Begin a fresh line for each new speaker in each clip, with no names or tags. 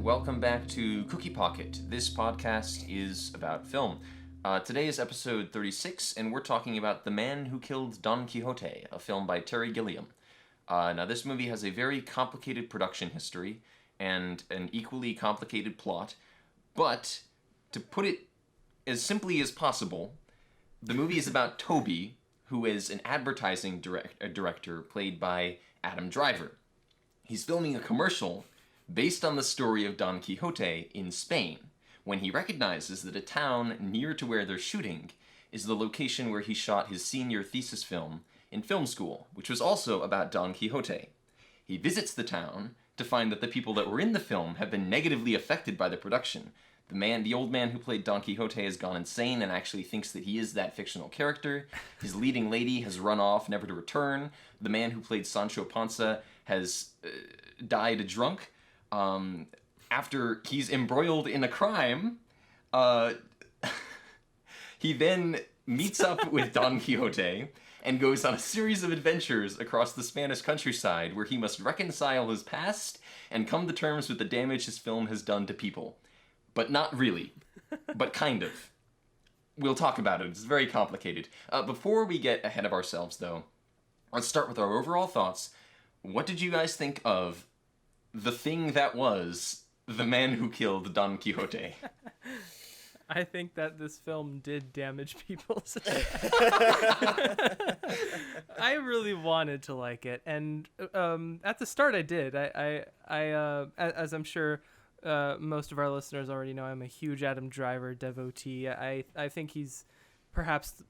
welcome back to Cookie Pocket. This podcast is about film. Today is episode 36, and we're talking about The Man Who Killed Don Quixote, a film by Terry Gilliam. Now, this movie has a very complicated production history and an equally complicated plot, but to put it as simply as possible, the movie is about Toby, who is an advertising director played by Adam Driver. He's filming a commercial based on the story of Don Quixote in Spain, when he recognizes that a town near to where they're shooting is the location where he shot his senior thesis film in film school, which was also about Don Quixote. He visits the town to find that the people that were in the film have been negatively affected by the production. The old man who played Don Quixote has gone insane and actually thinks that he is that fictional character. His leading lady has run off, never to return. The man who played Sancho Panza has died drunk. After he's embroiled in a crime, he then meets up with Don Quixote and goes on a series of adventures across the Spanish countryside where he must reconcile his past and come to terms with the damage his film has done to people. But not really. But kind of. We'll talk about it. It's very complicated. Before we get ahead of ourselves, though, let's start with our overall thoughts. What did you guys think of the thing that was The Man Who Killed Don Quixote?
I think that this film did damage people's. I really wanted to like it, and at the start I did. I as I'm sure most of our listeners already know, I'm a huge Adam Driver devotee. I think he's perhaps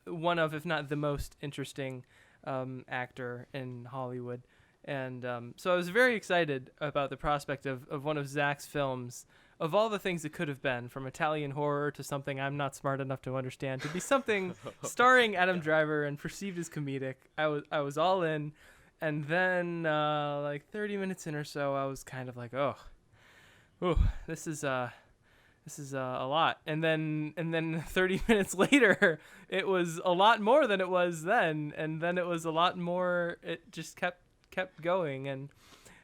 one of, if not the most interesting actor in Hollywood. And so I was very excited about the prospect of one of Zach's films, of all the things it could have been, from Italian horror to something I'm not smart enough to understand, to be something starring Adam Driver and perceived as comedic. I was all in. And then like 30 minutes in or so, I was kind of like, oh, this is a lot. And then 30 minutes later, it was a lot more than it was then. And then it was a lot more. It just kept going. And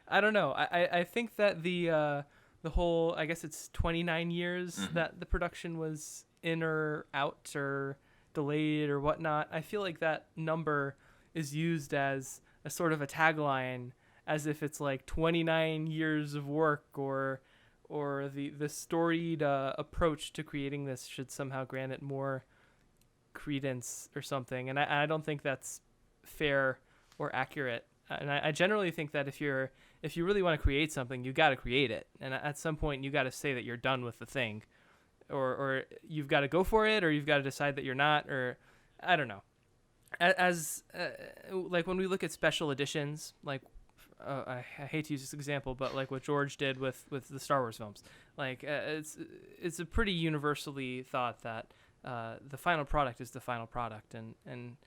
I don't know. I think that the whole, I guess it's 29 years that the production was in or out or delayed or whatnot. I feel like that number is used as a sort of a tagline, as if it's like 29 years of work, or the storied approach to creating this should somehow grant it more credence or something. And I don't think that's fair or accurate. And I generally think that if you really want to create something, you got to create it. And at some point, you got to say that you're done with the thing, or you've got to go for it, or you've got to decide that you're not, or I don't know. As like when we look at special editions, like I hate to use this example, but like what George did with the Star Wars films, like it's a pretty universally thought that the final product is the final product, and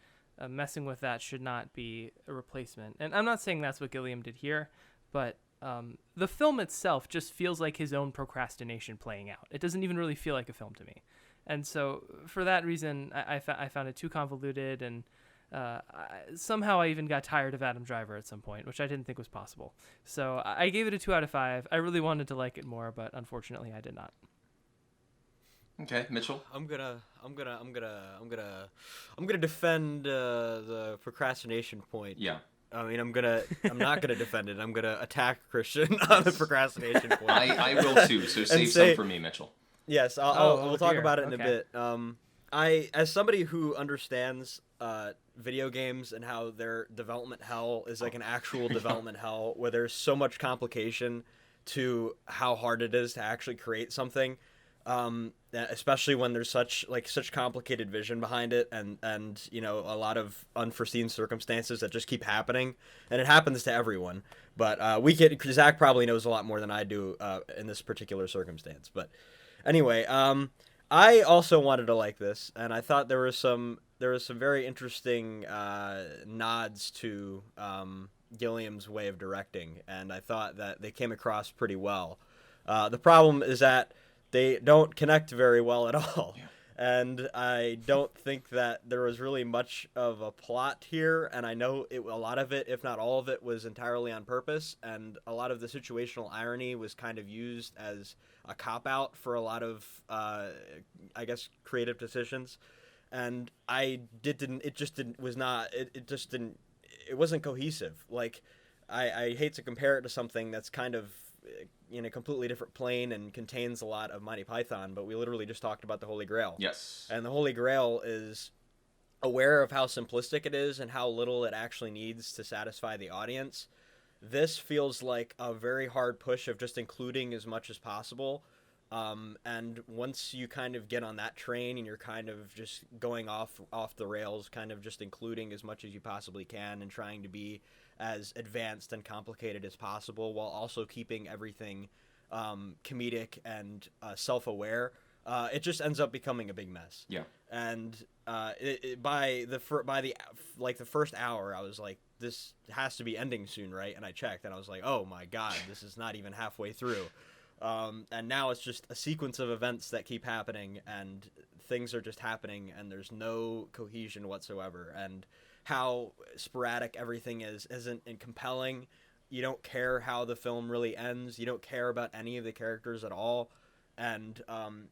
messing with that should not be a replacement. And I'm not saying that's what Gilliam did here, but the film itself just feels like his own procrastination playing out. It doesn't even really feel like a film to me. And so for that reason, I found it too convoluted, and somehow I even got tired of Adam Driver at some point, which I didn't think was possible. So I gave it a 2 out of 5. I really wanted to like it more, but unfortunately I did not.
Okay, Mitchell.
I'm gonna defend the procrastination point.
Yeah.
I mean, I'm not gonna defend it. I'm gonna attack Christian on the procrastination point.
I will too. So save some for me, Mitchell.
Yes, we'll talk about it in a bit. As somebody who understands video games and how their development hell is like an actual development hell, where there's so much complication to how hard it is to actually create something. Especially when there's such complicated vision behind it, and you know, a lot of unforeseen circumstances that just keep happening, and it happens to everyone. But Zach probably knows a lot more than I do in this particular circumstance. But anyway, I also wanted to like this, and I thought there was some very interesting nods to Gilliam's way of directing, and I thought that they came across pretty well. The problem is that they don't connect very well at all.
Yeah.
And I don't think that there was really much of a plot here, and I know a lot of it, if not all of it, was entirely on purpose, and a lot of the situational irony was kind of used as a cop-out for a lot of, I guess, creative decisions. And it wasn't cohesive. Like, I hate to compare it to something that's kind of in a completely different plane and contains a lot of Monty Python, but we literally just talked about the Holy Grail.
Yes.
And the Holy Grail is aware of how simplistic it is and how little it actually needs to satisfy the audience. This feels like a very hard push of just including as much as possible. And once you kind of get on that train and you're kind of just going off the rails, kind of just including as much as you possibly can and trying to be as advanced and complicated as possible while also keeping everything comedic and self-aware, it just ends up becoming a big mess.
Yeah.
And by the first hour, I was like, this has to be ending soon, right? And I checked, and I was like, oh my god, this is not even halfway through. And now it's just a sequence of events that keep happening, and things are just happening, and there's no cohesion whatsoever. And how sporadic everything isn't compelling. You don't care how the film really ends. You don't care about any of the characters at all. And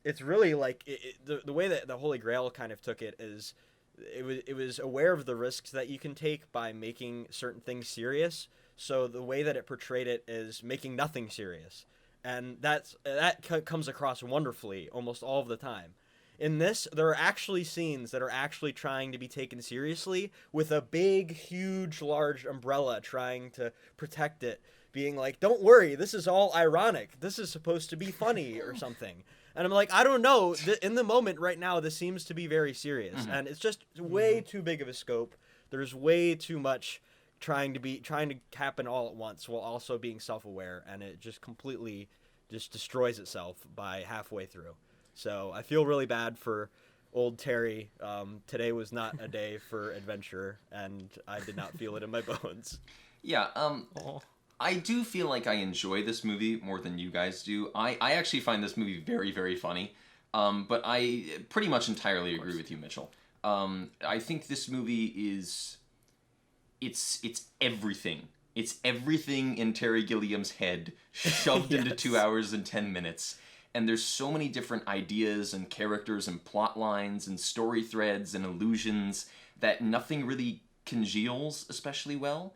it's really like the way that the Holy Grail kind of took it is it was aware of the risks that you can take by making certain things serious. So the way that it portrayed it is making nothing serious. And that comes across wonderfully almost all of the time. In this, there are actually scenes that are actually trying to be taken seriously with a big, huge, large umbrella trying to protect it, being like, don't worry, this is all ironic. This is supposed to be funny or something. And I'm like, I don't know. In the moment right now, this seems to be very serious. And it's just way too big of a scope. There's way too much trying to happen all at once while also being self-aware. And it just completely just destroys itself by halfway through. So I feel really bad for old Terry. Today was not a day for adventure, and I did not feel it in my bones.
Yeah, I do feel like I enjoy this movie more than you guys do. I actually find this movie very, very funny, but I pretty much entirely agree with you, Mitchell. I think this movie is... It's everything. It's everything in Terry Gilliam's head shoved into 2 hours and 10 minutes. And there's so many different ideas and characters and plot lines and story threads and allusions that nothing really congeals especially well,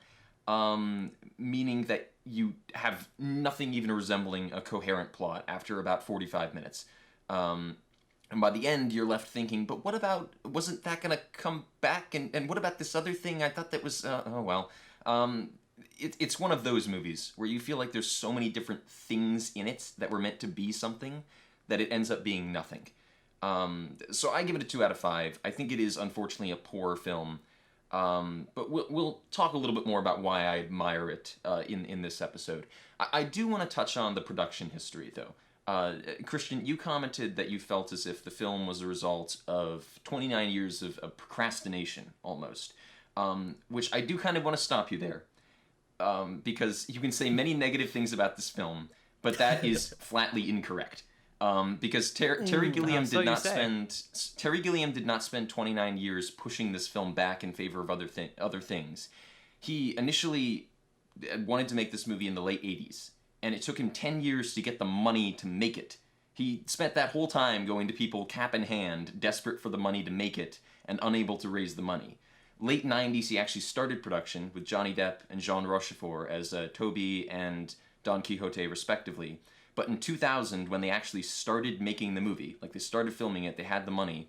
meaning that you have nothing even resembling a coherent plot after about 45 minutes. And by the end, you're left thinking, but what about, wasn't that going to come back? And what about this other thing? I thought that was, oh well. It's one of those movies where you feel like there's so many different things in it that were meant to be something that it ends up being nothing. So I give it a 2 out of 5. I think it is unfortunately a poor film, but we'll talk a little bit more about why I admire it in this episode. I do want to touch on the production history, though. Christian, you commented that you felt as if the film was a result of 29 years of procrastination, almost, which I do kind of want to stop you there. Because you can say many negative things about this film, but that is flatly incorrect. Because Terry Gilliam did not spend 29 years pushing this film back in favor of other things. He initially wanted to make this movie in the late 80s, and it took him 10 years to get the money to make it. He spent that whole time going to people cap in hand, desperate for the money to make it, and unable to raise the money. Late 90s, he actually started production with Johnny Depp and Jean Rochefort as Toby and Don Quixote, respectively. But in 2000, when they actually started making the movie, like they started filming it, they had the money,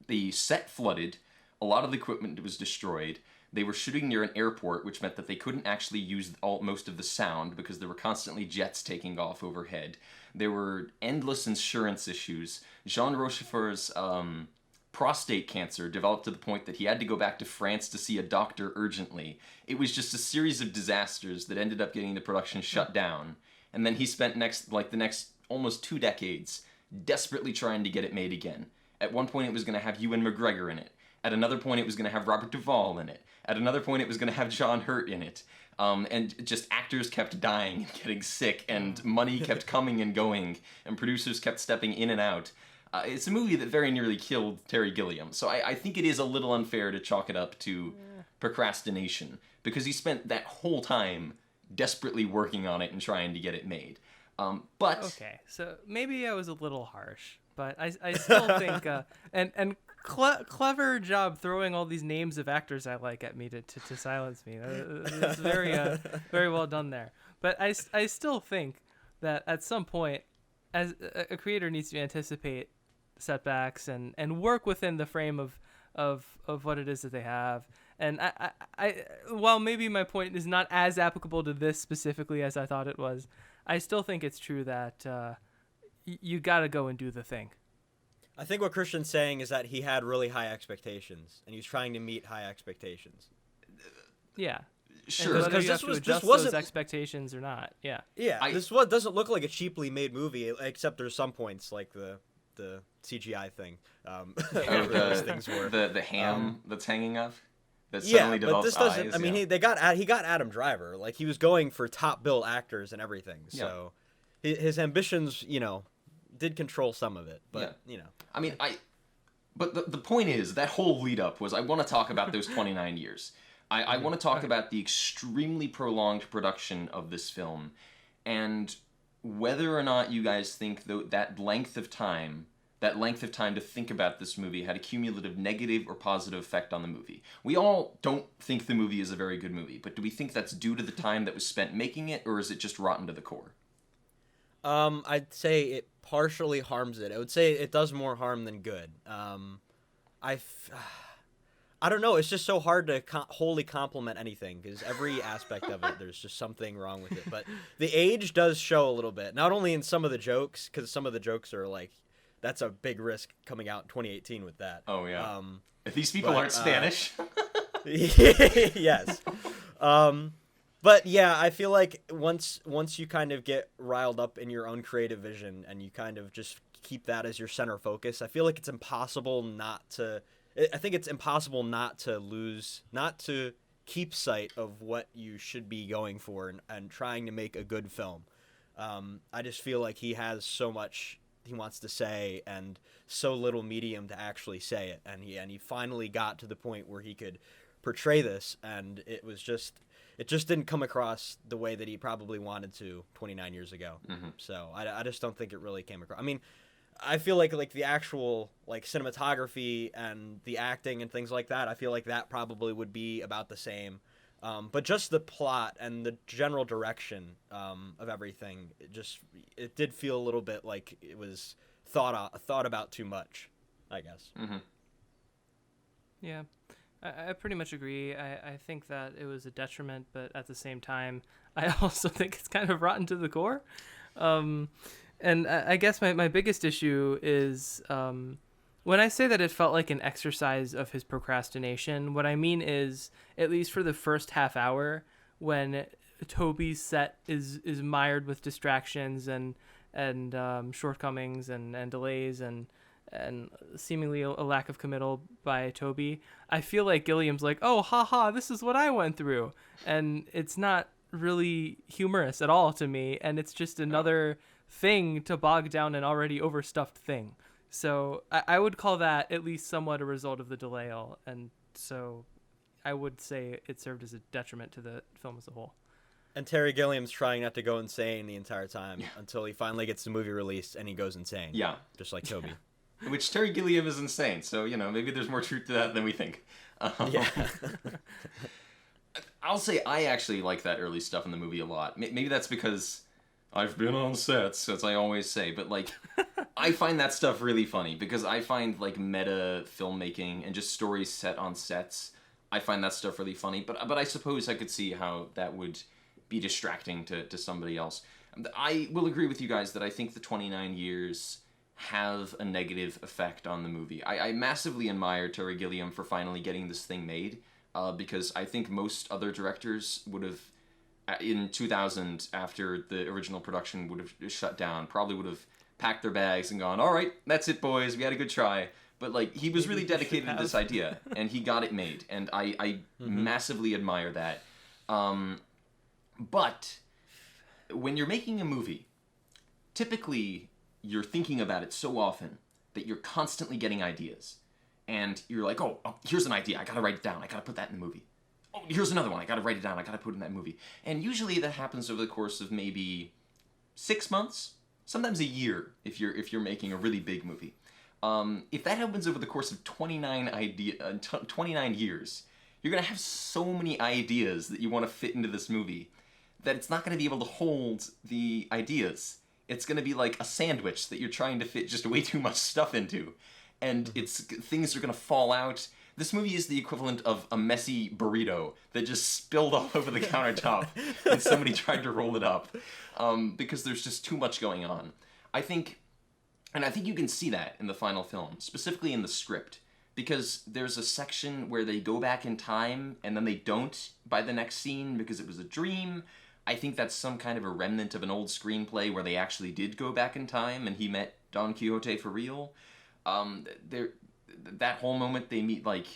the set flooded, a lot of the equipment was destroyed, they were shooting near an airport, which meant that they couldn't actually use most of the sound because there were constantly jets taking off overhead. There were endless insurance issues. Jean Rochefort's prostate cancer developed to the point that he had to go back to France to see a doctor urgently. It was just a series of disasters that ended up getting the production shut down. And then he spent the next almost 2 decades desperately trying to get it made again. At one point it was going to have Ewan McGregor in it. At another point it was going to have Robert Duvall in it. At another point it was going to have John Hurt in it. And just actors kept dying and getting sick, and money kept coming and going, and producers kept stepping in and out. It's a movie that very nearly killed Terry Gilliam. So I think it is a little unfair to chalk it up to procrastination, because he spent that whole time desperately working on it and trying to get it made. But
okay, so maybe I was a little harsh, but I still think clever job throwing all these names of actors I like at me to silence me. It's very well done there. But I still think that at some point, as a creator needs to anticipate setbacks and work within the frame of what it is that they have. And I while maybe my point is not as applicable to this specifically as I thought it was, I still think it's true that you got to go and do the thing.
I think what Christian's saying is that he had really high expectations, and he's trying to meet high expectations.
Yeah.
Sure,
because you have to adjust those expectations or not. Yeah.
Yeah, this doesn't look like a cheaply made movie, except there's some points like the CGI thing.
Those things were the ham that's hanging up. That
suddenly but this doesn't. Eyes, I mean, he got Adam Driver. Like, he was going for top bill actors and everything. So his ambitions, did control some of it. But
I mean, But the point is, that whole lead up was, I want to talk about those 29 years. I want to talk about the extremely prolonged production of this film, and whether or not you guys think that length of time to think about this movie had a cumulative negative or positive effect on the movie. We all don't think the movie is a very good movie, but do we think that's due to the time that was spent making it, or is it just rotten to the core?
I'd say it partially harms it. I would say it does more harm than good. I don't know. It's just so hard to wholly compliment anything, because every aspect of it, there's just something wrong with it. But the age does show a little bit, not only in some of the jokes, because some of the jokes are like, that's a big risk coming out in 2018 with that.
Oh, yeah. If these people aren't Spanish.
Yes. But yeah, I feel like once you kind of get riled up in your own creative vision and you kind of just keep that as your center focus, I feel like it's impossible not to keep sight of what you should be going for and trying to make a good film. I just feel like he has so much he wants to say and so little medium to actually say it, and he finally got to the point where he could portray this, and it just didn't come across the way that he probably wanted to 29 years ago. Mm-hmm. So I just don't think it really came across. I mean, I feel like the actual cinematography and the acting and things like that, I feel like that probably would be about the same. But just the plot and the general direction of everything, it did feel a little bit like it was thought about too much, I guess.
Mm-hmm.
Yeah, I pretty much agree. I think that it was a detriment, but at the same time, I also think it's kind of rotten to the core. And I guess my biggest issue is when I say that it felt like an exercise of his procrastination, what I mean is, at least for the first half hour, when Toby's set is mired with distractions and shortcomings and delays and seemingly a lack of committal by Toby, I feel like Gilliam's like, oh, haha, this is what I went through. And it's not really humorous at all to me, and it's just another thing to bog down an already overstuffed thing. So I would call that at least somewhat a result of the delay, and so I would say it served as a detriment to the film as a whole.
And Terry Gilliam's trying not to go insane the entire time until he finally gets the movie released and he goes insane.
Yeah.
Just like Toby.
Which Terry Gilliam is insane, so, maybe there's more truth to that than we think.
Yeah.
I'll say I actually like that early stuff in the movie a lot. Maybe that's because I've been on sets, as I always say, but I find that stuff really funny because I find meta filmmaking and just stories set on sets, I find that stuff really funny, but I suppose I could see how that would be distracting to somebody else. I will agree with you guys that I think the 29 years have a negative effect on the movie. I massively admire Terry Gilliam for finally getting this thing made, because I think most other directors would have, in 2000, after the original production would have shut down, probably would have packed their bags and gone, all right, that's it, boys, we had a good try. But he was really dedicated to this idea, and he got it made, and I massively admire that. But when you're making a movie, typically you're thinking about it so often that you're constantly getting ideas. And you're like, oh, here's an idea. I gotta write it down. I gotta put that in the movie. Oh, here's another one. I gotta write it down. I gotta put it in that movie. And usually that happens over the course of maybe 6 months, sometimes a year if you're making a really big movie. If that happens over the course of 29 years, you're gonna have so many ideas that you want to fit into this movie that it's not gonna be able to hold the ideas. It's gonna be like a sandwich that you're trying to fit just way too much stuff into, and things are gonna fall out. This movie is the equivalent of a messy burrito that just spilled all over the countertop and somebody tried to roll it up, because there's just too much going on. I think you can see that in the final film, specifically in the script, because there's a section where they go back in time and then they don't by the next scene because it was a dream. I think that's some kind of a remnant of an old screenplay where they actually did go back in time and he met Don Quixote for real. That whole moment they meet like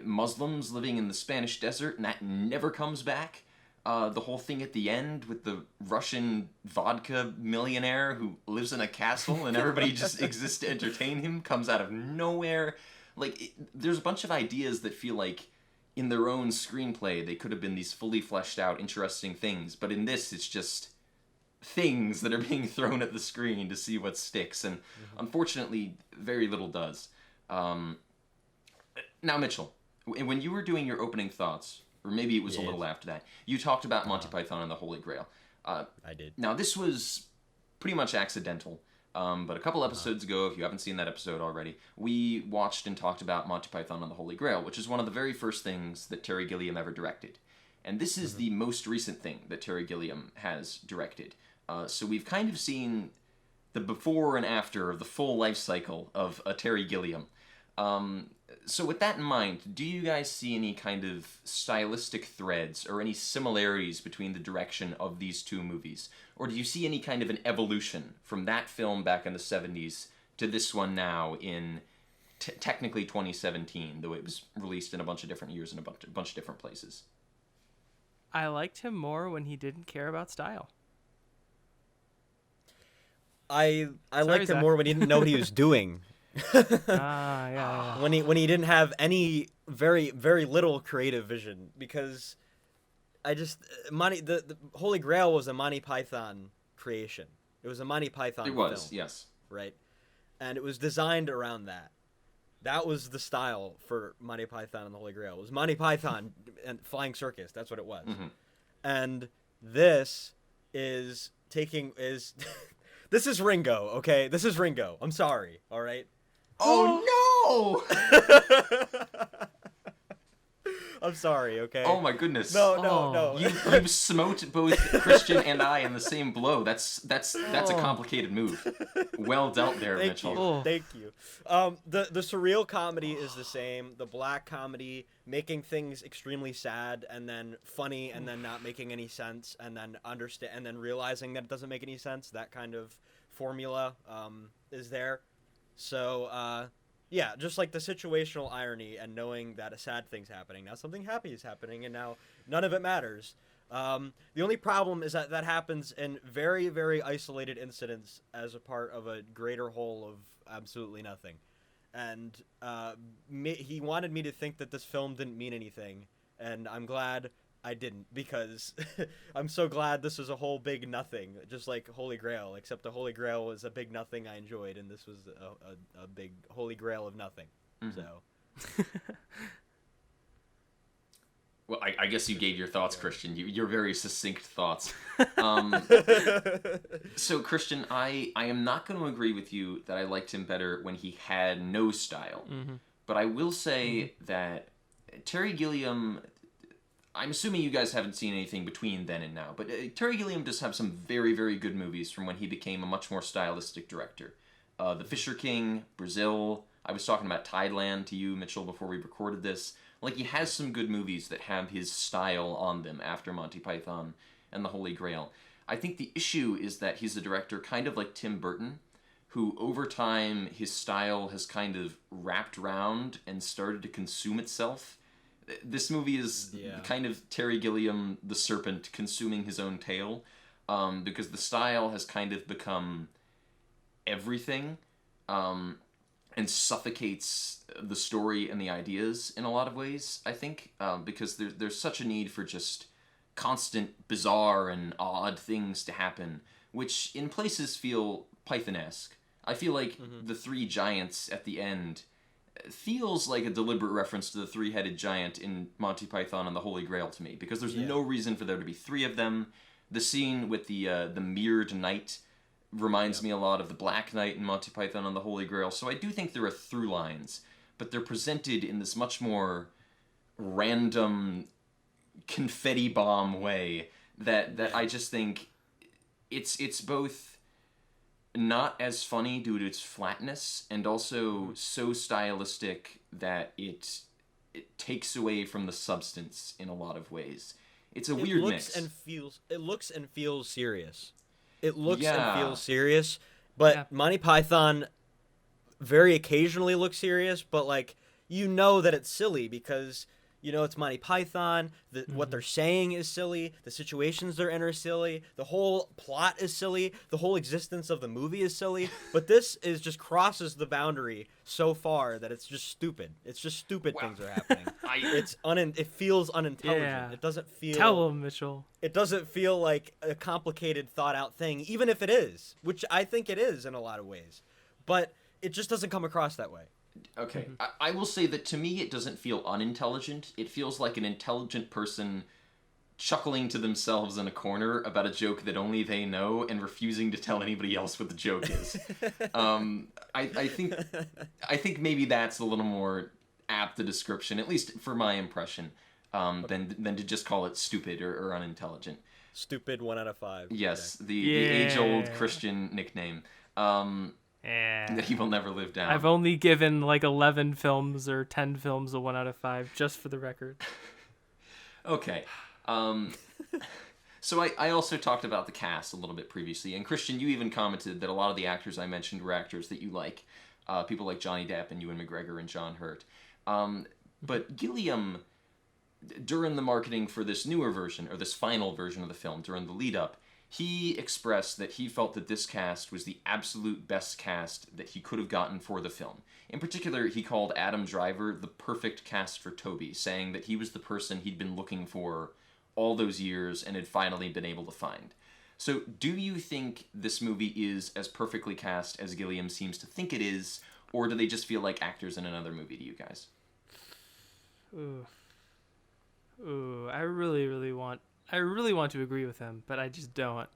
Muslims living in the Spanish desert, and that never comes back. The whole thing at the end with the Russian vodka millionaire who lives in a castle and everybody just exists to entertain him comes out of nowhere. Like, there's a bunch of ideas that feel like in their own screenplay they could have been these fully fleshed out, interesting things, but in this it's just things that are being thrown at the screen to see what sticks, and unfortunately very little does. Now, Mitchell, when you were doing your opening thoughts, or maybe it was a little after that, you talked about Monty Python and the Holy Grail.
I did.
Now, this was pretty much accidental, but a couple episodes ago, if you haven't seen that episode already, we watched and talked about Monty Python and the Holy Grail, which is one of the very first things that Terry Gilliam ever directed. And this is the most recent thing that Terry Gilliam has directed. So we've kind of seen the before and after of the full life cycle of a Terry Gilliam. So with that in mind, do you guys see any kind of stylistic threads or any similarities between the direction of these two movies? Or do you see any kind of an evolution from that film back in the 70s to this one now in technically 2017, though it was released in a bunch of different years in a bunch of different places?
I liked him more when he didn't care about style.
I liked him more when he didn't know what he was doing.
Yeah.
When he didn't have any very little creative vision, because the Holy Grail was a Monty Python creation. It was a Monty Python film,
yes.
Right? And it was designed around that. That was the style for Monty Python and the Holy Grail. It was Monty Python and Flying Circus. That's what it was. And this is this is Ringo, okay? This is Ringo. I'm sorry, all right?
Oh, no!
I'm sorry, okay?
Oh, my goodness.
No.
You smote both Christian and I in the same blow. That's a complicated move. Well dealt there, Mitchell.
Thank you. The surreal comedy is the same. The black comedy, making things extremely sad and then funny and then not making any sense and then realizing that it doesn't make any sense. That kind of formula is there. So yeah, just like the situational irony and knowing that a sad thing's happening, now something happy is happening, and now none of it matters. The only problem is that happens in very, very isolated incidents as a part of a greater whole of absolutely nothing. And he wanted me to think that this film didn't mean anything, and I'm glad I didn't, because I'm so glad this is a whole big nothing, just like Holy Grail, except the Holy Grail was a big nothing I enjoyed, and this was a big Holy Grail of nothing. So...
Well, I guess you gave your thoughts, Christian. Your very succinct thoughts. So, Christian, I am not going to agree with you that I liked him better when he had no style. But I will say that Terry Gilliam... I'm assuming you guys haven't seen anything between then and now, but Terry Gilliam does have some very, very good movies from when he became a much more stylistic director. The Fisher King, Brazil. I was talking about Tideland to you, Mitchell, before we recorded this. Like, he has some good movies that have his style on them after Monty Python and the Holy Grail. I think the issue is that he's a director kind of like Tim Burton, who over time his style has kind of wrapped around and started to consume itself. This movie is kind of Terry Gilliam, the serpent, consuming his own tail, because the style has kind of become everything. and suffocates the story and the ideas in a lot of ways, I think, because there's such a need for just constant bizarre and odd things to happen, which in places feel Python-esque. I feel like the three giants at the end feels like a deliberate reference to the three-headed giant in Monty Python and the Holy Grail to me, because there's no reason for there to be three of them. The scene with the mirrored knight reminds me a lot of the Black Knight in Monty Python and the Holy Grail, so I do think there are through lines, but they're presented in this much more random confetti bomb way that I just think it's both not as funny due to its flatness and also so stylistic that it takes away from the substance in a lot of ways. It's a weird mix.
It looks and feels serious. It looks and feels serious, but Monty Python very occasionally looks serious, but like you know that it's silly because you know it's Monty Python. What they're saying is silly. The situations they're in are silly. The whole plot is silly. The whole existence of the movie is silly. But this is just crosses the boundary so far that it's just stupid. It's just stupid things are happening. It feels unintelligent.
Yeah.
It doesn't feel.
Tell him, Mitchell.
It doesn't feel like a complicated, thought-out thing, even if it is, which I think it is in a lot of ways. But it just doesn't come across that way.
Okay, I will say that to me it doesn't feel unintelligent. It feels like an intelligent person chuckling to themselves in a corner about a joke that only they know and refusing to tell anybody else what the joke is. I think maybe that's a little more apt a description, at least for my impression, than to just call it stupid or unintelligent.
Stupid 1 out of 5.
Yes, the age-old Christian nickname. That he will never live down.
I've only given like 11 films or 10 films a 1 out of 5, just for the record.
Okay. So I also talked about the cast a little bit previously, and Christian, you even commented that a lot of the actors I mentioned were actors that you like. People like Johnny Depp and Ewan McGregor and John Hurt. But Gilliam, during the marketing for this newer version, or this final version of the film, during the lead-up, he expressed that he felt that this cast was the absolute best cast that he could have gotten for the film. In particular, he called Adam Driver the perfect cast for Toby, saying that he was the person he'd been looking for all those years and had finally been able to find. So, do you think this movie is as perfectly cast as Gilliam seems to think it is, or do they just feel like actors in another movie to you guys?
I really want to agree with him, but I just don't.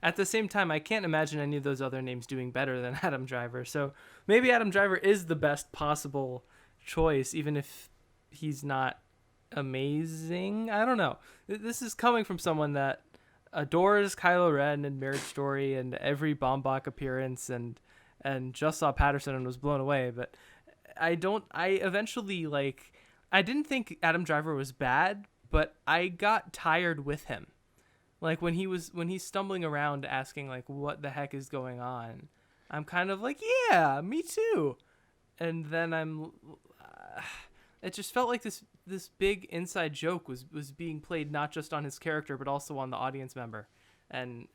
At the same time, I can't imagine any of those other names doing better than Adam Driver. So maybe Adam Driver is the best possible choice, even if he's not amazing. I don't know. This is coming from someone that adores Kylo Ren and Marriage Story and every Baumbach appearance and just saw Patterson and was blown away. But I didn't think Adam Driver was bad, but I got tired with him. Like when he's stumbling around asking like what the heck is going on, I'm kind of like, yeah, me too. And then it just felt like this big inside joke was being played not just on his character but also on the audience member. And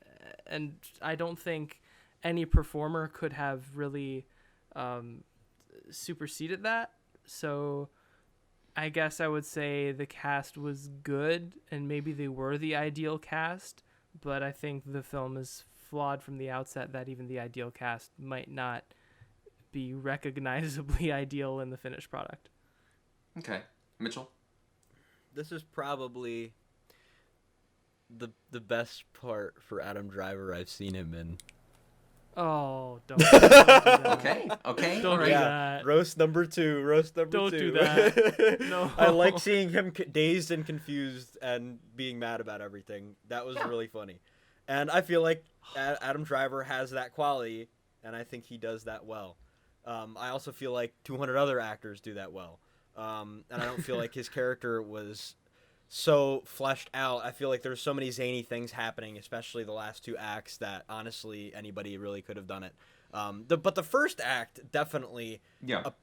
I don't think any performer could have really superseded that. So I guess I would say the cast was good, and maybe they were the ideal cast, but I think the film is flawed from the outset that even the ideal cast might not be recognizably ideal in the finished product.
Okay. Mitchell?
This is probably the best part for Adam Driver I've seen him in.
Oh, don't do that.
Okay.
Don't do that.
Roast number two.
Don't do that. No.
I like seeing him dazed and confused and being mad about everything. That was really funny. And I feel like Adam Driver has that quality, and I think he does that well. I also feel like 200 other actors do that well. And I don't feel like his character was so fleshed out. I feel like there's so many zany things happening, especially the last two acts, that honestly anybody really could have done it. But the first act definitely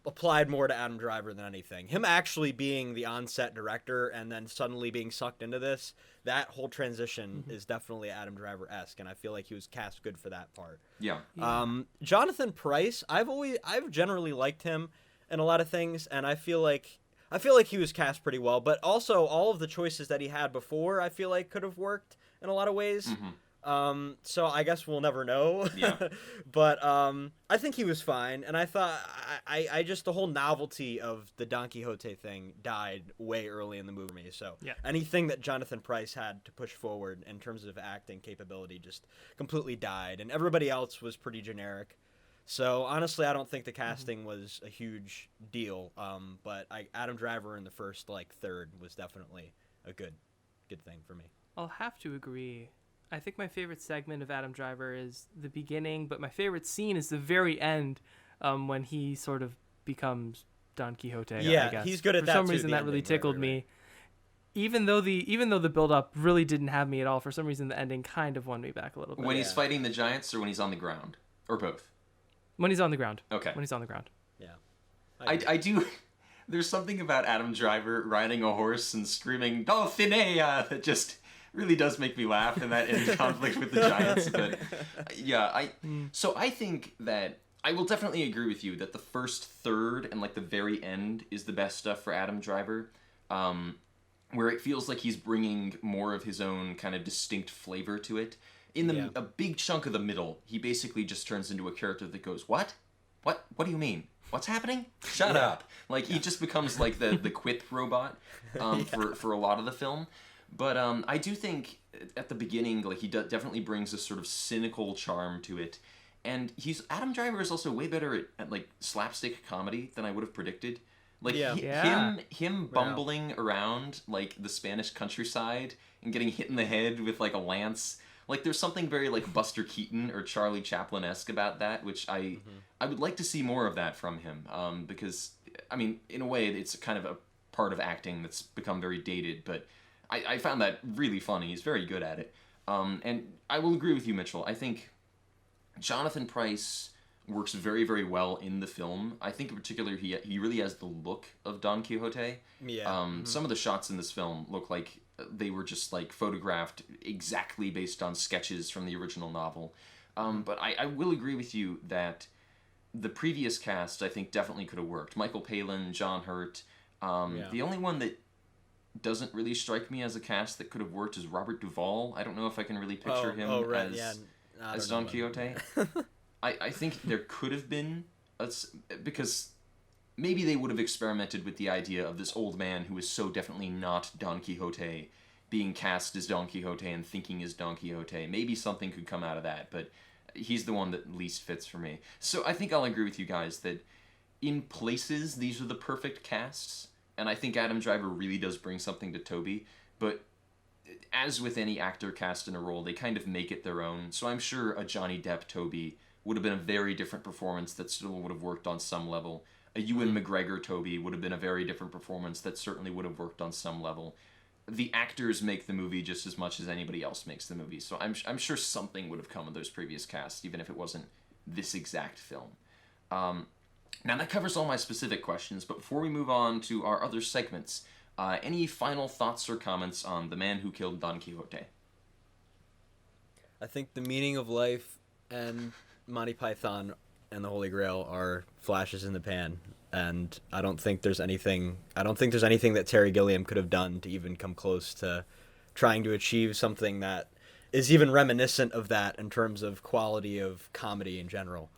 applied more to Adam Driver than anything. Him actually being the on-set director and then suddenly being sucked into this, that whole transition is definitely Adam Driver-esque, and I feel like he was cast good for that part.
Yeah.
Jonathan Pryce, I've generally liked him in a lot of things, and I feel like he was cast pretty well, but also all of the choices that he had before I feel like could have worked in a lot of ways. So I guess we'll never know.
Yeah.
But I think he was fine, and I thought I just the whole novelty of the Don Quixote thing died way early in the movie for me. So anything that Jonathan Pryce had to push forward in terms of acting capability just completely died, and everybody else was pretty generic. So honestly, I don't think the casting was a huge deal. But Adam Driver in the first third was definitely a good thing for me.
I'll have to agree. I think my favorite segment of Adam Driver is the beginning, but my favorite scene is the very end, when he sort of becomes Don Quixote.
Yeah,
I guess.
he's good at
for
that.
For some
too,
reason, that really tickled me. Even though the build-up really didn't have me at all, for some reason the ending kind of won me back a little bit.
When he's fighting the giants, or when he's on the ground, or both?
When he's on the ground.
Okay.
When he's on the ground.
Yeah.
I do. There's something about Adam Driver riding a horse and screaming "Dulcinea" that just really does make me laugh, and that in conflict with the giants. But so I think that I will definitely agree with you that the first third and the very end is the best stuff for Adam Driver, where it feels like he's bringing more of his own kind of distinct flavor to it. In a big chunk of the middle, he basically just turns into a character that goes, What do you mean? What's happening? Shut up. He just becomes the quip robot for a lot of the film. But I do think at the beginning, he definitely brings a sort of cynical charm to it. And Adam Driver is also way better at slapstick comedy than I would have predicted. Him bumbling around the Spanish countryside and getting hit in the head with a lance. There's something very Buster Keaton or Charlie Chaplin-esque about that, which I would like to see more of that from him. Because, I mean, in a way, it's kind of a part of acting that's become very dated, but I found that really funny. He's very good at it. And I will agree with you, Mitchell. I think Jonathan Pryce works very, very well in the film. I think in particular he really has the look of Don Quixote.
Yeah.
Some of the shots in this film look like they were just photographed exactly based on sketches from the original novel. But I will agree with you that the previous cast I think definitely could have worked. Michael Palin, John Hurt. The only one that doesn't really strike me as a cast that could have worked is Robert Duvall. I don't know if I can really picture him as Don Quixote. I think there could have been, because maybe they would have experimented with the idea of this old man who is so definitely not Don Quixote being cast as Don Quixote and thinking as Don Quixote. Maybe something could come out of that, but he's the one that least fits for me. So I think I'll agree with you guys that in places these are the perfect casts, and I think Adam Driver really does bring something to Toby, but as with any actor cast in a role, they kind of make it their own. So I'm sure a Johnny Depp Toby would have been a very different performance that still would have worked on some level. A Ewan McGregor Toby would have been a very different performance that certainly would have worked on some level. The actors make the movie just as much as anybody else makes the movie, so I'm sure something would have come of those previous casts, even if it wasn't this exact film. Now that covers all my specific questions, but before we move on to our other segments, any final thoughts or comments on The Man Who Killed Don Quixote?
I think the meaning of life and Monty Python and the Holy Grail are flashes in the pan, and I don't think there's anything that Terry Gilliam could have done to even come close to trying to achieve something that is even reminiscent of that in terms of quality of comedy in general.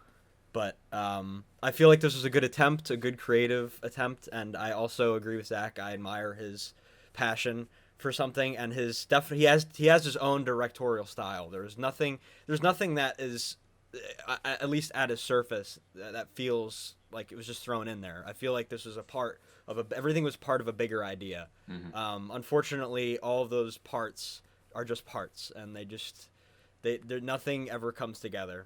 But I feel like this was a good attempt, a good creative attempt, and I also agree with Zach. I admire his passion for something, and he has his own directorial style. There's nothing that is, at least at his surface, that feels like it was just thrown in there. I feel like this was everything was part of a bigger idea. Mm-hmm. Unfortunately, all of those parts are just parts, and nothing ever comes together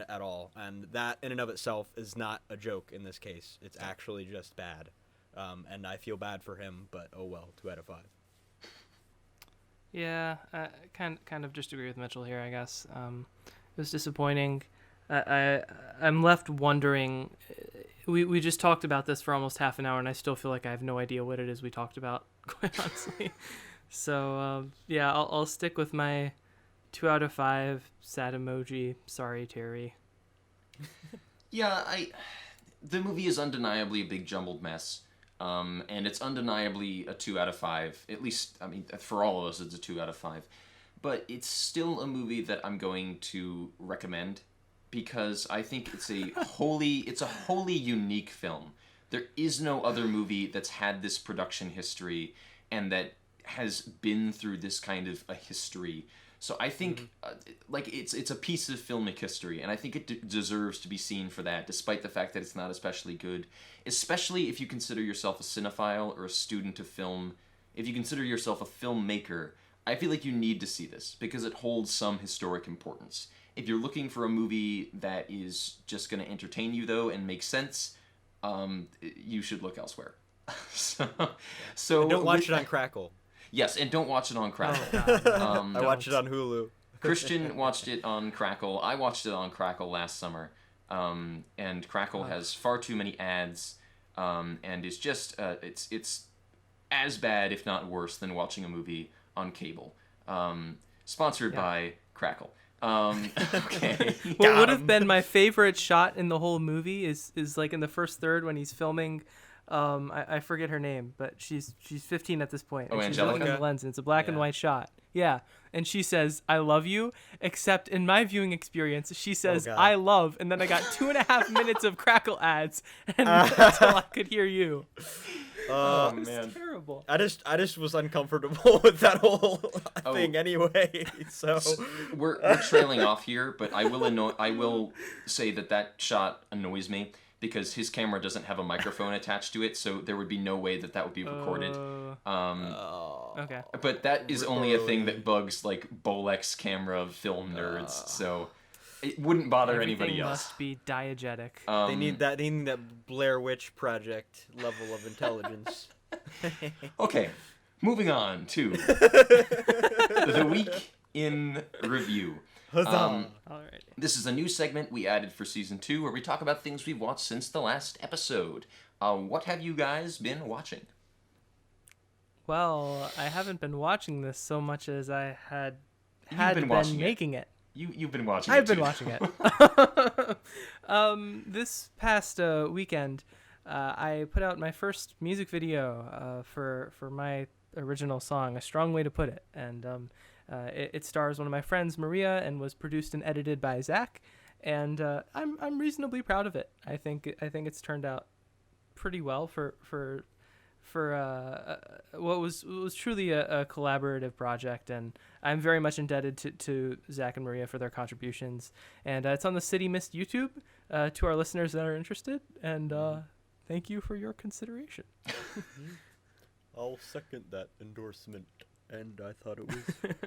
at all, and that in and of itself is not a joke in this case. It's actually just bad, and I feel bad for him, but oh well. 2 out of 5. Yeah,
kind of just agree with Mitchell here, I guess. It was disappointing. I'm left wondering. We just talked about this for almost half an hour, and I still feel like I have no idea what it is we talked about, quite honestly. So yeah, I'll stick with my 2 out of 5 sad emoji. Sorry, Terry.
Yeah, the movie is undeniably a big jumbled mess, and it's undeniably a 2 out of 5. At least, I mean, for all of us, it's a 2 out of 5. But it's still a movie that I'm going to recommend because I think it's a wholly unique film. There is no other movie that's had this production history and that has been through this kind of a history. So I think, it's a piece of filmic history, and I think it deserves to be seen for that, despite the fact that it's not especially good. Especially if you consider yourself a cinephile or a student of film. If you consider yourself a filmmaker, I feel like you need to see this, because it holds some historic importance. If you're looking for a movie that is just going to entertain you, though, and make sense, you should look elsewhere. so
and don't watch it on Crackle.
Yes, and don't watch it on Crackle.
I watched it on Hulu.
Christian watched it on Crackle. I watched it on Crackle last summer. And Crackle has far too many ads, and it's just it's as bad, if not worse, than watching a movie on cable. Sponsored by Crackle. Okay.
What would have been my favorite shot in the whole movie is like in the first third when he's filming. I forget her name, but she's 15 at this point.
Oh,
and she's
Angelica?
looking on the lens, and it's a black and white shot. Yeah, and she says, "I love you," except in my viewing experience, she says, "I love," and then I got 2.5 minutes of Crackle ads, and that's all I could hear you.
Oh
It was
man,
terrible.
I just was uncomfortable with that whole thing anyway. So
we're trailing off here, but I will say that shot annoys me because his camera doesn't have a microphone attached to it, so there would be no way that would be recorded.
Okay.
But that is only a thing that bugs like Bolex camera film nerds, so it wouldn't bother anybody
Everything
else.
must be diegetic.
they need that Blair Witch Project level of intelligence.
Okay, moving on to the week in review.
Alrighty.
This is a new segment we added for season 2 where we talk about things we've watched since the last episode. What have you guys been watching?
Well, I haven't been watching this so much as I had
been watching it.
making it.
You've been watching it.
I've been
too.
watching it. This past weekend, I put out my first music video for my original song, "A Strong Way to Put It," and it stars one of my friends, Maria, and was produced and edited by Zach. And I'm reasonably proud of it. I think it's turned out pretty well for what was truly a collaborative project, and I'm very much indebted to Zach and Maria for their contributions. And it's on the City Mist YouTube to our listeners that are interested, and thank you for your consideration.
I'll second that endorsement, and I thought it was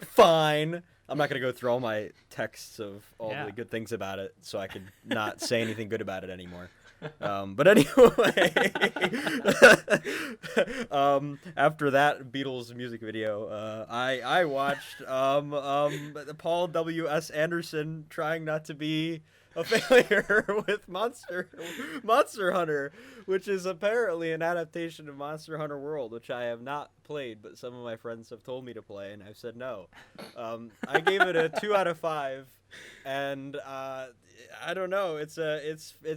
fine. I'm not going to go through all my texts of all the good things about it, so I could not say anything good about it anymore. But anyway, after that Beatles music video, I watched Paul W.S. Anderson trying not to be a failure with Monster Hunter, which is apparently an adaptation of Monster Hunter World, which I have not played, but some of my friends have told me to play, and I've said no. I gave it a 2 out of 5, and I don't know. It's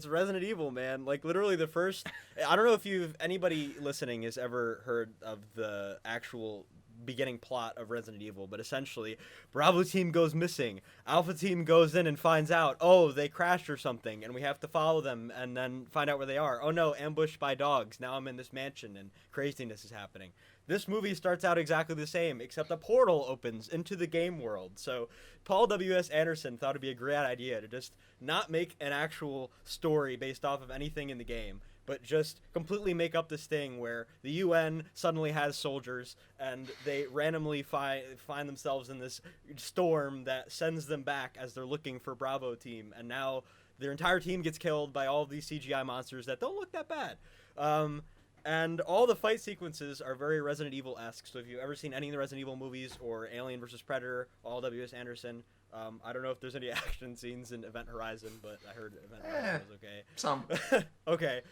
Resident Evil, man. Like literally the first. I don't know if anybody listening has ever heard of the actual beginning plot of Resident Evil, but essentially Bravo team goes missing, Alpha team goes in and finds out, oh, they crashed or something, and we have to follow them and then find out where they are. Oh no, ambushed by dogs. Now I'm in this mansion and craziness is happening. This movie starts out exactly the same, except a portal opens into the game world. So Paul W.S. Anderson thought it'd be a great idea to just not make an actual story based off of anything in the game, but just completely make up this thing where the UN suddenly has soldiers and they randomly find themselves in this storm that sends them back as they're looking for Bravo team. And now their entire team gets killed by all of these CGI monsters that don't look that bad. And all the fight sequences are very Resident Evil-esque. So if you've ever seen any of the Resident Evil movies or Alien vs. Predator, all W.S. Anderson, I don't know if there's any action scenes in Event Horizon, but I heard Event Horizon was okay.
Some.
Okay.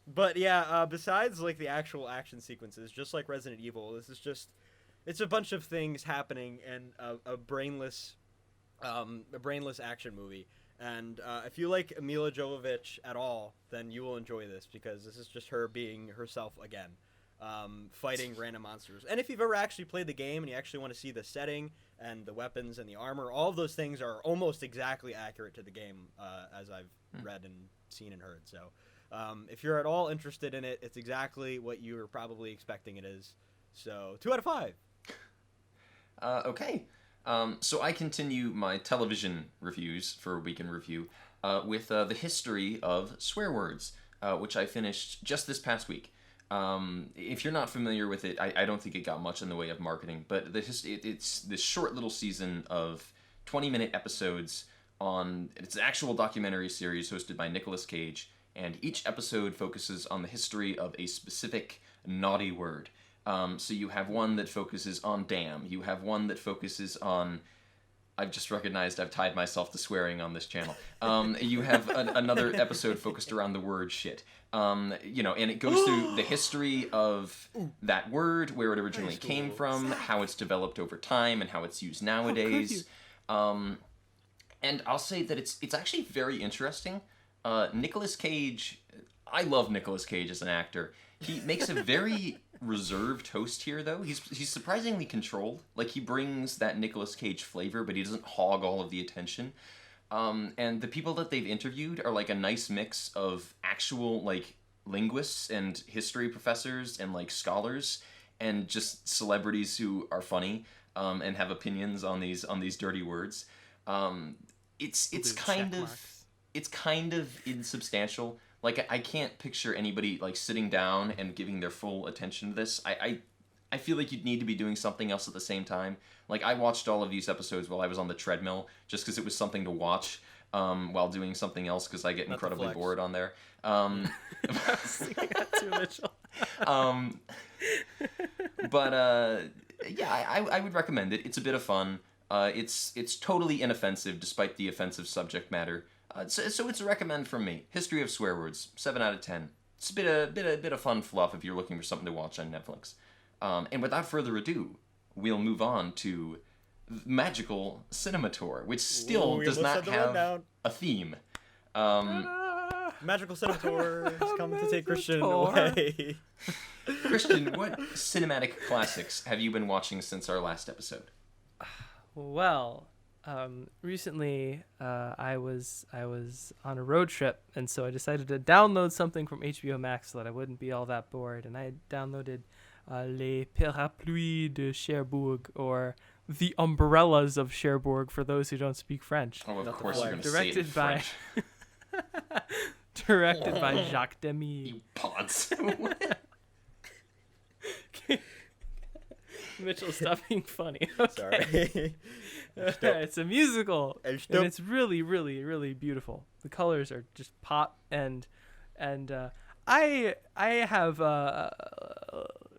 But yeah, besides like the actual action sequences, just like Resident Evil, this is just it's a bunch of things happening in a brainless action movie. And if you like Mila Jovovich at all, then you will enjoy this because this is just her being herself again, fighting random monsters. And if you've ever actually played the game and you actually want to see the setting and the weapons and the armor, all of those things are almost exactly accurate to the game, as I've read and seen and heard. So if you're at all interested in it, it's exactly what you were probably expecting it is. So 2 out of 5.
Okay. So I continue my television reviews for Week in Review with the history of swear words, which I finished just this past week. If you're not familiar with it, I don't think it got much in the way of marketing, but it's this short little season of 20-minute episodes it's an actual documentary series hosted by Nicolas Cage, and each episode focuses on the history of a specific naughty word. So you have one that focuses on damn. You have one that focuses on... I've just recognized I've tied myself to swearing on this channel. You have another episode focused around the word shit. And it goes through the history of that word, where it originally came from, how it's developed over time, and how it's used nowadays. And I'll say that it's actually very interesting. Nicolas Cage... I love Nicolas Cage as an actor. He makes a very reserved host here, though. He's surprisingly controlled. Like, he brings that Nicolas Cage flavor, but he doesn't hog all of the attention. And the people that they've interviewed are, like, a nice mix of actual, like, linguists and history professors and, like, scholars and just celebrities who are funny and have opinions on these dirty words. It's kind of insubstantial. Like, I can't picture anybody, like, sitting down and giving their full attention to this. I feel like you'd need to be doing something else at the same time. Like, I watched all of these episodes while I was on the treadmill, just because it was something to watch while doing something else, because I get incredibly bored on there.
Too, Mitchell.
Yeah, I would recommend it. It's a bit of fun. It's totally inoffensive, despite the offensive subject matter. So it's a recommend from me. History of swear words, 7 out of 10. It's a bit of fun fluff if you're looking for something to watch on Netflix. And without further ado, we'll move on to Magical Cinema Tour, which still does not have a theme.
Magical Cinema Tour is coming to take Christian away.
Christian, what cinematic classics have you been watching since our last episode?
Well, recently I was on a road trip, and so I decided to download something from HBO Max so that I wouldn't be all that bored, and I downloaded Les Parapluies de Cherbourg, or The Umbrellas of Cherbourg, for those who don't speak French.
Oh, of course you're going to say it in French.
Directed by Jacques Demy.
You pods.
Mitchell, stop being funny. Okay.
Sorry.
It's a musical, and it's really, really, really beautiful. The colors are just pop, and I have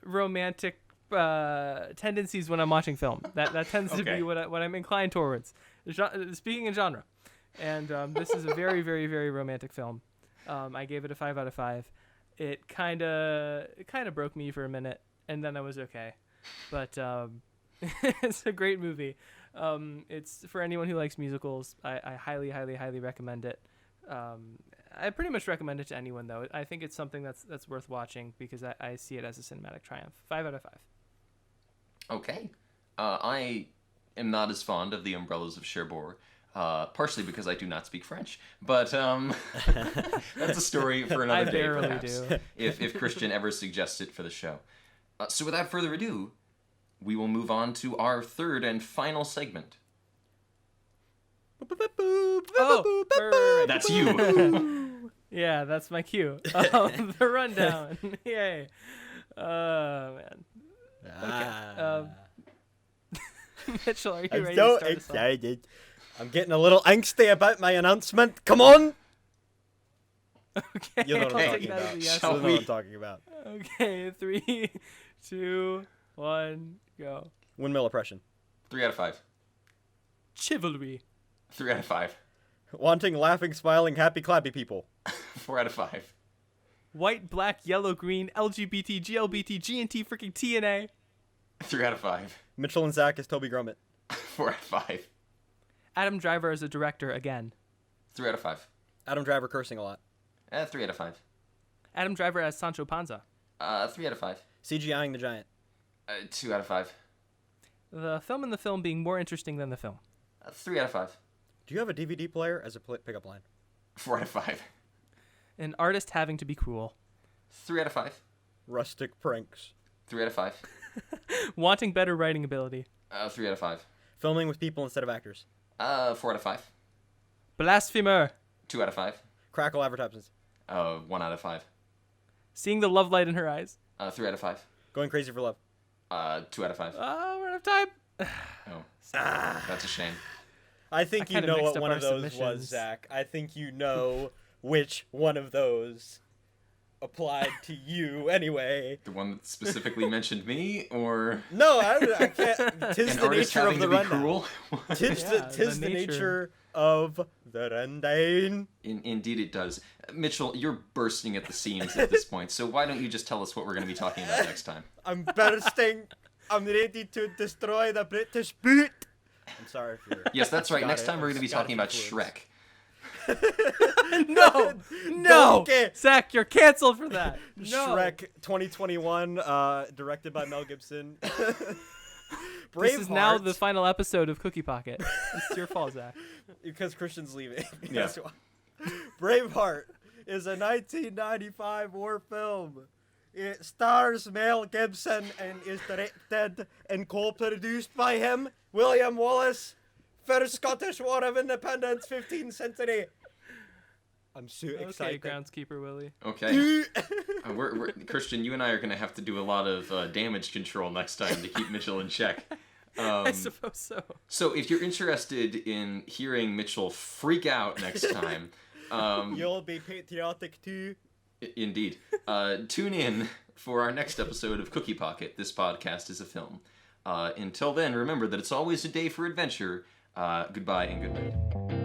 romantic tendencies when I'm watching film. That tends to be what I'm inclined towards. Speaking in genre, and this is a very, very, very romantic film. I gave it a 5 out of 5. It kind of broke me for a minute, and then I was okay. But it's a great movie. It's for anyone who likes musicals. I highly, highly, highly recommend it. I pretty much recommend it to anyone, though. I think it's something that's worth watching because I see it as a cinematic triumph. 5 out of 5.
Okay. I am not as fond of The Umbrellas of Cherbourg, partially because I do not speak French. But that's a story for another day, perhaps, if Christian ever suggests it for the show. So without further ado, we will move on to our third and final segment.
Oh,
that's you.
Yeah, that's my cue. The rundown. Yay. Man. Okay. Mitchell, are you ready to start us off?
Excited. I'm getting a little angsty about my announcement. Come on.
Okay.
You know what I'm talking
Yes.
about. You know what I'm talking about.
Okay, 3, 2, 1, go.
Windmill oppression.
3 out of 5.
Chivalry.
3 out of 5.
Wanting, laughing, smiling, happy, clappy people.
4 out of 5.
White, black, yellow, green, LGBT, GLBT, G&T, freaking TNA.
3 out of 5.
Mitchell and Zach as Toby Grummett.
4 out of 5.
Adam Driver as a director again.
3 out of 5.
Adam Driver cursing a lot.
3 out of 5.
Adam Driver as Sancho Panza.
3 out of 5.
CGIing the giant.
2 out of 5.
The film in the film being more interesting than the film.
3 out of 5.
Do you have a DVD player as a pickup line?
4 out of 5.
An artist having to be cruel.
3 out of 5.
Rustic pranks.
3 out of 5.
Wanting better writing ability.
3 out of 5.
Filming with people instead of actors.
4 out of 5.
Blasphemer.
2 out of 5.
Crackle advertisements.
1 out of 5.
Seeing the love light in her eyes.
3 out of 5.
Going crazy for love.
2 out of 5.
Oh, we're out of time.
Oh, that's a shame.
I think you
kinda
know
mixed
what
up
one
our
of those was,
submissions.
Zach. I think you know which one of those applied to you anyway.
The one that specifically mentioned me, or
No, I can't. Tis
an
the
artist
nature
having
of the
to be
rundown.
cruel?
Tis,
Yeah,
tis
the
the
nature.
nature of the rundown.
Indeed it does. Mitchell, you're bursting at the seams at this point, so why don't you just tell us what we're going to be talking about next time?
I'm bursting. I'm ready to destroy the British boot. I'm sorry for
Yes, that's right. Next time we're going to be
Scottish
talking about
influence.
Shrek.
No,
Okay.
Zach, you're canceled for that. No.
Shrek 2021, directed by Mel Gibson.
This is now
Braveheart,
the final episode of Cookie Pocket. It's your fault, Zach.
because Christian's leaving.
Yeah.
That's why. Braveheart is a 1995 war film. It stars Mel Gibson and is directed and co-produced by him, William Wallace, First Scottish War of Independence, 15th century. I'm so
Okay,
excited.
groundskeeper Willie.
Okay. We're Christian, you and I are going to have to do a lot of damage control next time to keep Mitchell in check.
I suppose so.
So if you're interested in hearing Mitchell freak out next time,
You'll be patriotic too.
indeed, tune in for our next episode of Cookie Pocket. This podcast is a film. Until then, remember that it's always a day for adventure. Goodbye and good night.